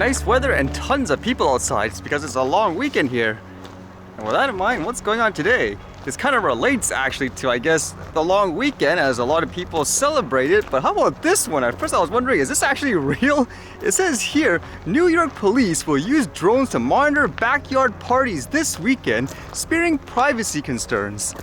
nice weather and tons of people outside. It's because it's a long weekend here. And with that in mind, what's going on today? This kind of relates actually to, I guess, the long weekend as a lot of people celebrate it. But how about this one? At first I was wondering, is this actually real? It says here, New York police will use drones to monitor backyard parties this weekend, sparing privacy concerns.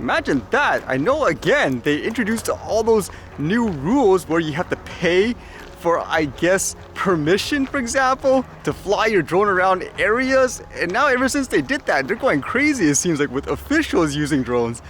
Imagine that. I know, again, they introduced all those new rules where you have to pay for, I guess, permission, for example, to fly your drone around areas. And now ever since they did that, they're going crazy, it seems like, with officials using drones.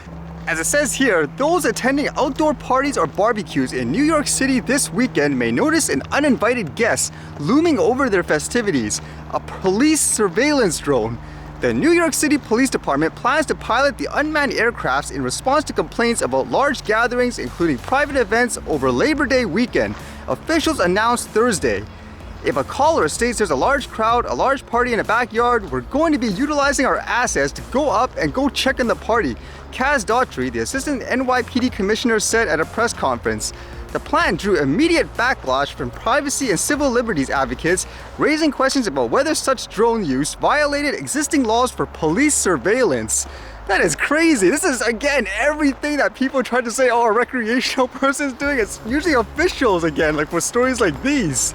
As it says here, those attending outdoor parties or barbecues in New York City this weekend may notice an uninvited guest looming over their festivities, a police surveillance drone. The New York City Police Department plans to pilot the unmanned aircrafts in response to complaints about large gatherings, including private events over Labor Day weekend, officials announced Thursday. If a caller states there's a large crowd, a large party in a backyard, we're going to be utilizing our assets to go up and go check in the party, Kaz Daughtry, the assistant NYPD commissioner, said at a press conference. The plan drew immediate backlash from privacy and civil liberties advocates, raising questions about whether such drone use violated existing laws for police surveillance. That is crazy. This is, again, everything that people try to say, oh, a recreational person's doing. It's usually officials, again, like with stories like these.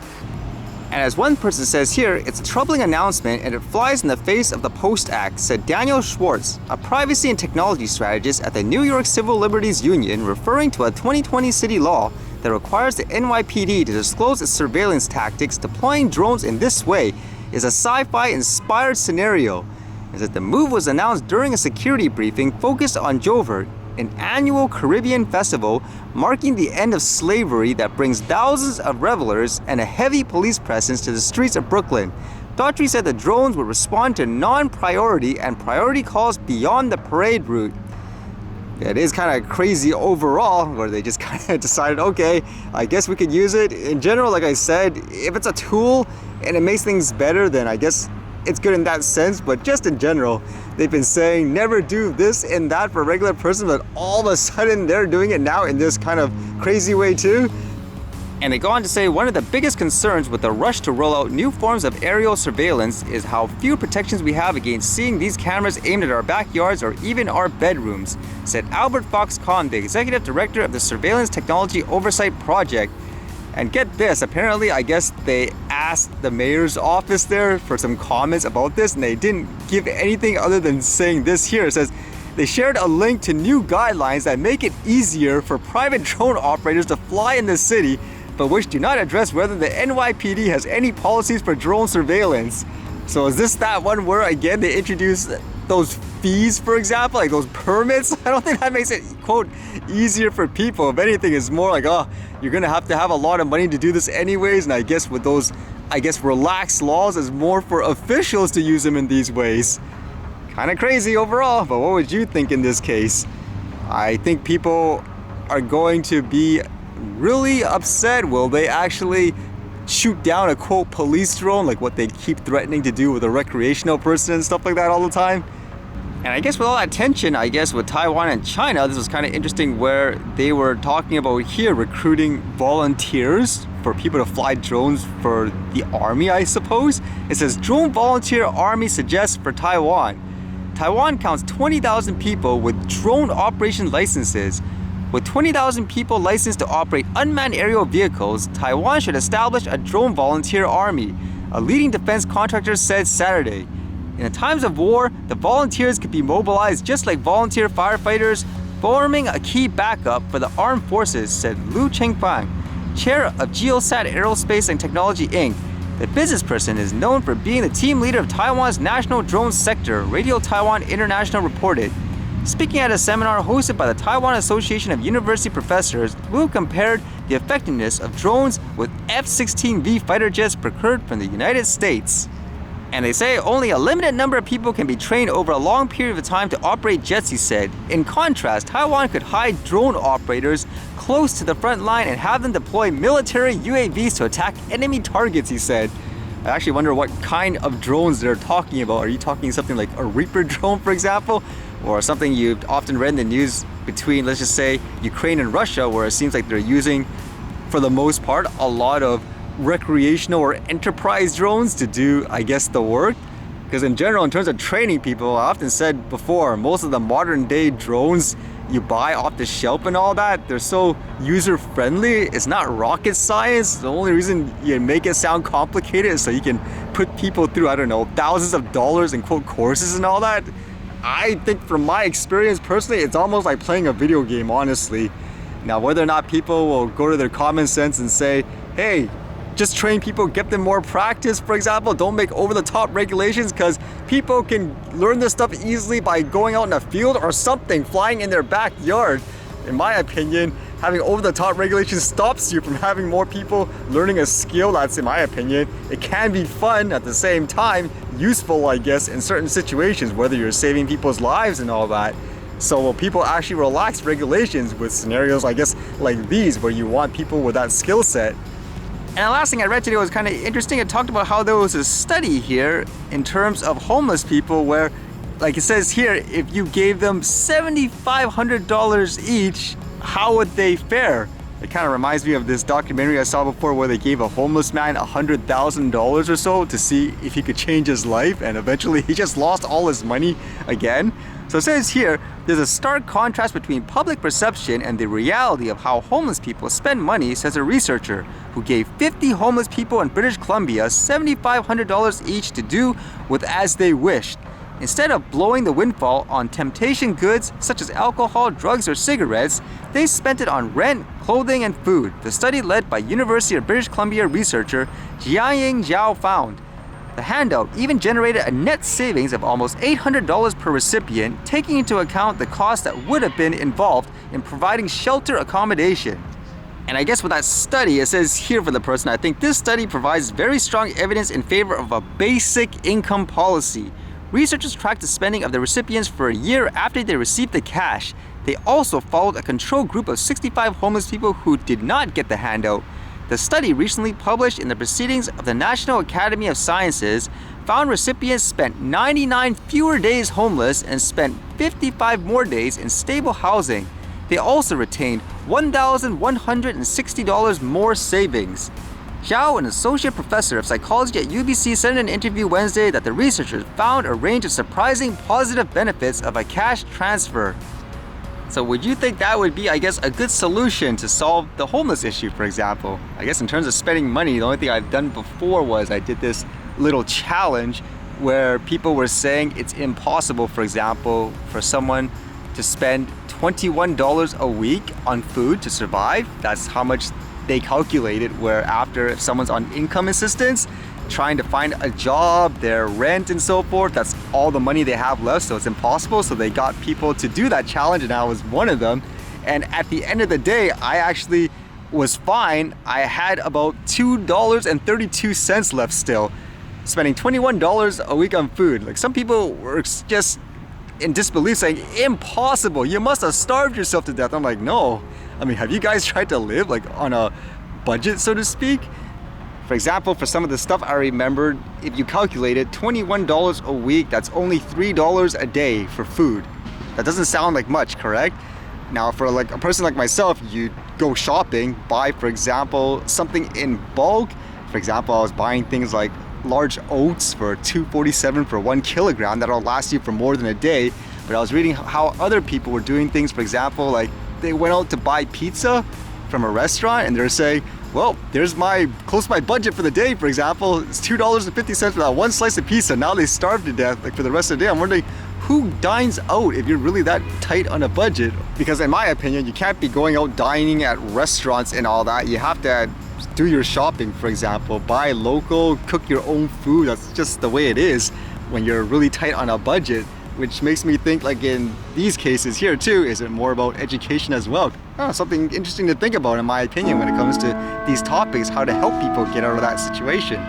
And as one person says here, it's a troubling announcement and it flies in the face of the Post Act, said Daniel Schwartz, a privacy and technology strategist at the New York Civil Liberties Union, referring to a 2020 city law that requires the NYPD to disclose its surveillance tactics. Deploying drones in this way is a sci-fi inspired scenario. Is that the move was announced during a security briefing focused on Jover, an annual Caribbean festival marking the end of slavery that brings thousands of revelers and a heavy police presence to the streets of Brooklyn. Daughtry said the drones would respond to non-priority and priority calls beyond the parade route. Yeah, it is kind of crazy overall, where they just kind of decided, okay, I guess we could use it. In general, like I said, if it's a tool and it makes things better, then I guess it's good in that sense. But just in general, they've been saying never do this and that for a regular person, but all of a sudden they're doing it now in this kind of crazy way too. And they go on to say one of the biggest concerns with the rush to roll out new forms of aerial surveillance is how few protections we have against seeing these cameras aimed at our backyards or even our bedrooms, said Albert Fox-Conn, the executive director of the Surveillance Technology Oversight Project. And get this, apparently, I guess they asked the mayor's office there for some comments about this, and they didn't give anything other than saying this here. It says, they shared a link to new guidelines that make it easier for private drone operators to fly in the city, but which do not address whether the NYPD has any policies for drone surveillance. So is this that one where, again, they introduce those fees, for example, like those permits? I don't think that makes it, quote, easier for people. If anything, it's more like, oh, you're gonna have to have a lot of money to do this anyways. And I guess with those, I guess, relaxed laws, it's more for officials to use them in these ways. Kind of crazy overall, but what would you think in this case? I think people are going to be really upset. Will they actually shoot down a, quote, police drone, like what they keep threatening to do with a recreational person and stuff like that all the time? And I guess with all that tension, I guess with Taiwan and China, this was kind of interesting where they were talking about here recruiting volunteers for people to fly drones for the army, I suppose. It says drone volunteer army suggests for Taiwan. Taiwan counts 20,000 people with drone operation licenses. With 20,000 people licensed to operate unmanned aerial vehicles, Taiwan should establish a drone volunteer army, a leading defense contractor said Saturday. In the times of war, the volunteers could be mobilized just like volunteer firefighters, forming a key backup for the armed forces, said Lu Chengfang, chair of Geosat Aerospace and Technology Inc. The business person is known for being the team leader of Taiwan's national drone sector, Radio Taiwan International reported. Speaking at a seminar hosted by the Taiwan Association of University Professors, Wu compared the effectiveness of drones with F-16V fighter jets procured from the United States. And they say only a limited number of people can be trained over a long period of time to operate jets, he said. In contrast, Taiwan could hide drone operators close to the front line and have them deploy military UAVs to attack enemy targets, he said. I actually wonder what kind of drones they're talking about. Are you talking something like a Reaper drone, for example? Or something you've often read in the news between, let's just say, Ukraine and Russia, where it seems like they're using, for the most part, a lot of recreational or enterprise drones to do, I guess, the work. Because in general, in terms of training people, I often said before, most of the modern day drones you buy off the shelf and all that, they're so user friendly. It's not rocket science. The only reason you make it sound complicated is so you can put people through, I don't know, thousands of dollars in quote courses and all that. I think from my experience personally, it's almost like playing a video game, honestly. Now, whether or not people will go to their common sense and say, hey, just train people, get them more practice, for example. Don't make over-the-top regulations, because people can learn this stuff easily by going out in a field or something, flying in their backyard. In my opinion, having over-the-top regulations stops you from having more people learning a skill. That's in my opinion. It can be fun at the same time, useful, I guess, in certain situations, whether you're saving people's lives and all that. So will people actually relax regulations with scenarios, I guess, like these, where you want people with that skill set? And the last thing I read today was kind of interesting. It talked about how there was a study here in terms of homeless people where, like it says here, if you gave them $7,500 each, how would they fare? It kind of reminds me of this documentary I saw before where they gave a homeless man $100,000 or so to see if he could change his life, and eventually he just lost all his money again. So it says here, there's a stark contrast between public perception and the reality of how homeless people spend money, says a researcher who gave 50 homeless people in British Columbia $7,500 each to do with as they wished. Instead of blowing the windfall on temptation goods such as alcohol, drugs, or cigarettes, they spent it on rent, clothing, and food, the study led by University of British Columbia researcher Jiaying Zhao found. The handout even generated a net savings of almost $800 per recipient, taking into account the cost that would have been involved in providing shelter accommodation. And I guess with that study, it says here for the person, I think this study provides very strong evidence in favor of a basic income policy. Researchers tracked the spending of the recipients for a year after they received the cash. They also followed a control group of 65 homeless people who did not get the handout. The study, recently published in the Proceedings of the National Academy of Sciences, found recipients spent 99 fewer days homeless and spent 55 more days in stable housing. They also retained $1,160 more savings. Zhao, an associate professor of psychology at UBC, said in an interview Wednesday that the researchers found a range of surprising positive benefits of a cash transfer. So would you think that would be, I guess, a good solution to solve the homeless issue, for example? I guess in terms of spending money, the only thing I've done before was I did this little challenge where people were saying it's impossible, for example, for someone to spend $21 a week on food to survive. That's how much they calculated, where after if someone's on income assistance, trying to find a job, their rent and so forth, that's all the money they have left, so it's impossible. So they got people to do that challenge, and I was one of them. And at the end of the day, I actually was fine. I had about $2.32 left still, spending $21 a week on food. Like, some people were just in disbelief saying, impossible, you must have starved yourself to death. I'm like, no. I mean, have you guys tried to live like on a budget, so to speak? For example, for some of the stuff I remembered, if you calculated $21 a week, that's only $3 a day for food. That doesn't sound like much, correct? Now, for like a person like myself, you go shopping, buy, for example, something in bulk. For example, I was buying things like large oats for $2.47 for 1 kilogram. That'll last you for more than a day. But I was reading how other people were doing things. For example, like they went out to buy pizza from a restaurant and they're saying, well, there's close to my budget for the day. For example, it's $2.50 for that one slice of pizza. Now they starve to death like for the rest of the day. I'm wondering, who dines out if you're really that tight on a budget? Because in my opinion, you can't be going out dining at restaurants and all that. You have to do your shopping, for example, buy local, cook your own food. That's just the way it is when you're really tight on a budget, which makes me think, like in these cases here too, is it more about education as well? Something interesting to think about in my opinion when it comes to these topics, how to help people get out of that situation.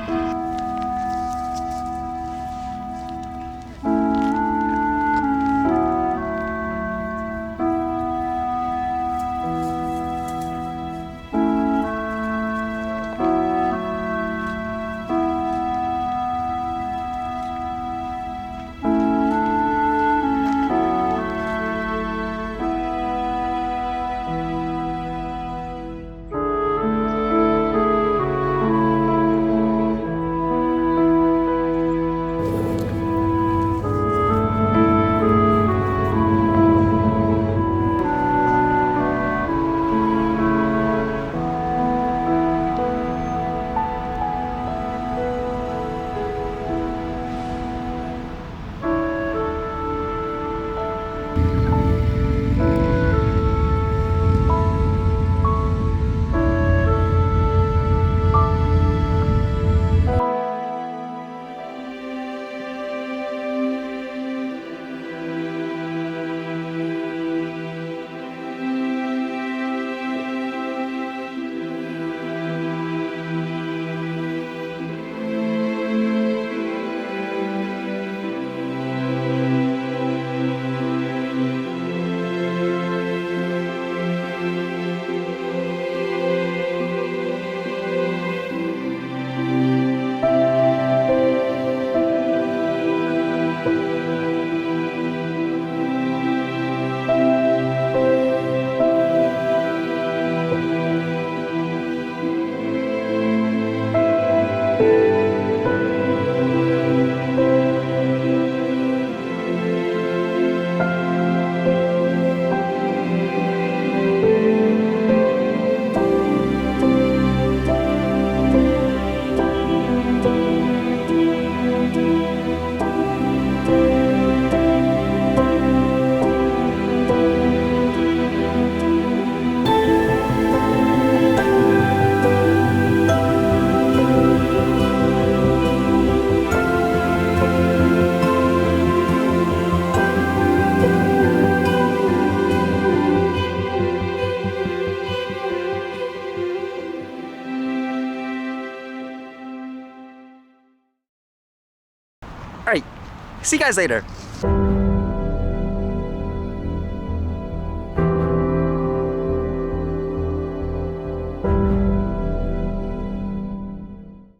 See you guys later.